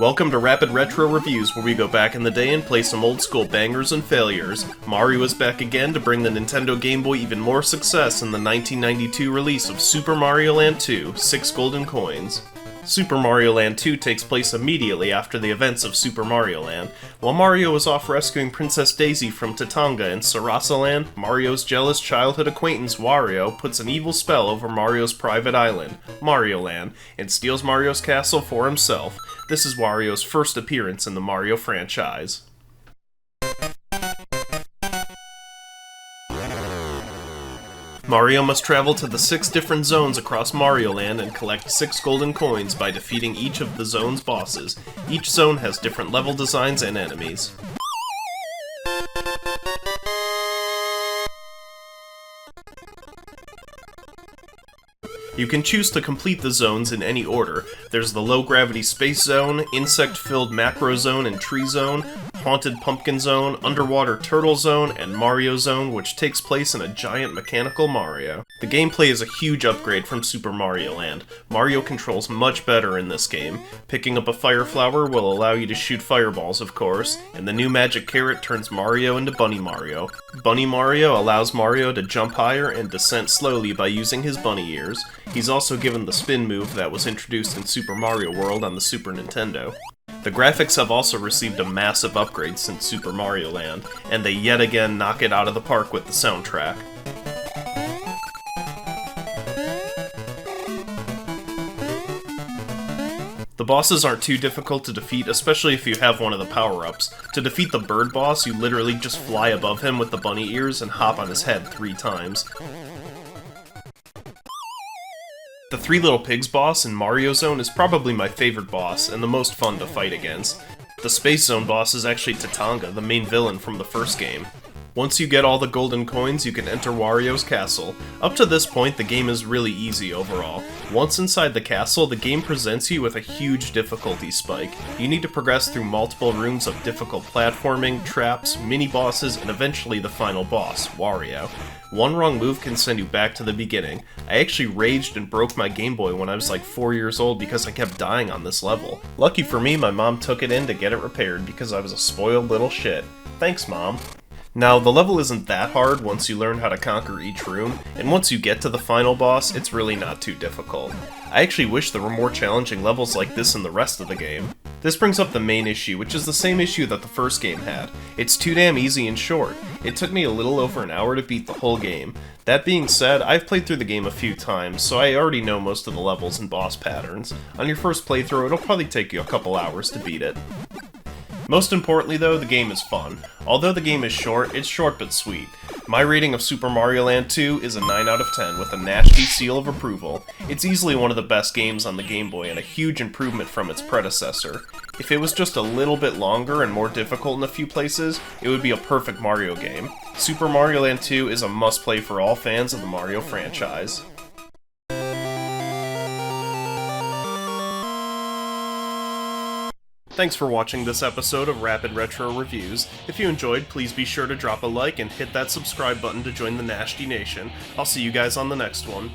Welcome to Rapid Retro Reviews, where we go back in the day and play some old school bangers and failures. Mario is back again to bring the Nintendo Game Boy even more success in the 1992 release of Super Mario Land 2, 6 Golden Coins. Super Mario Land 2 takes place immediately after the events of Super Mario Land. While Mario is off rescuing Princess Daisy from Tatanga in Sarasa Land, Mario's jealous childhood acquaintance Wario puts an evil spell over Mario's private island, Mario Land, and steals Mario's castle for himself. This is Wario's first appearance in the Mario franchise. Mario must travel to the 6 different zones across Mario Land and collect 6 golden coins by defeating each of the zone's bosses. Each zone has different level designs and enemies. You can choose to complete the zones in any order. There's the low-gravity space zone, insect-filled macro zone and tree zone, haunted pumpkin zone, underwater turtle zone, and Mario zone, which takes place in a giant mechanical Mario. The gameplay is a huge upgrade from Super Mario Land. Mario controls much better in this game. Picking up a fire flower will allow you to shoot fireballs, of course, and the new magic carrot turns Mario into Bunny Mario. Bunny Mario allows Mario to jump higher and descent slowly by using his bunny ears. He's also given the spin move that was introduced in Super Mario World on the Super Nintendo. The graphics have also received a massive upgrade since Super Mario Land, and they yet again knock it out of the park with the soundtrack. The bosses aren't too difficult to defeat, especially if you have one of the power-ups. To defeat the bird boss, you literally just fly above him with the bunny ears and hop on his head 3 times. The 3 Little Pigs boss in Mario Zone is probably my favorite boss, and the most fun to fight against. The Space Zone boss is actually Tatanga, the main villain from the first game. Once you get all the golden coins, you can enter Wario's castle. Up to this point, the game is really easy overall. Once inside the castle, the game presents you with a huge difficulty spike. You need to progress through multiple rooms of difficult platforming, traps, mini-bosses, and eventually the final boss, Wario. One wrong move can send you back to the beginning. I actually raged and broke my Game Boy when I was like 4 years old because I kept dying on this level. Lucky for me, my mom took it in to get it repaired because I was a spoiled little shit. Thanks, Mom. Now, the level isn't that hard once you learn how to conquer each room, and once you get to the final boss, it's really not too difficult. I actually wish there were more challenging levels like this in the rest of the game. This brings up the main issue, which is the same issue that the first game had. It's too damn easy and short. It took me a little over an hour to beat the whole game. That being said, I've played through the game a few times, so I already know most of the levels and boss patterns. On your first playthrough, it'll probably take you a couple hours to beat it. Most importantly though, the game is fun. Although the game is short, it's short but sweet. My rating of Super Mario Land 2 is a 9 out of 10 with a nasty seal of approval. It's easily one of the best games on the Game Boy and a huge improvement from its predecessor. If it was just a little bit longer and more difficult in a few places, it would be a perfect Mario game. Super Mario Land 2 is a must-play for all fans of the Mario franchise. Thanks for watching this episode of Rapid Retro Reviews. If you enjoyed, please be sure to drop a like and hit that subscribe button to join the Nasty Nation. I'll see you guys on the next one.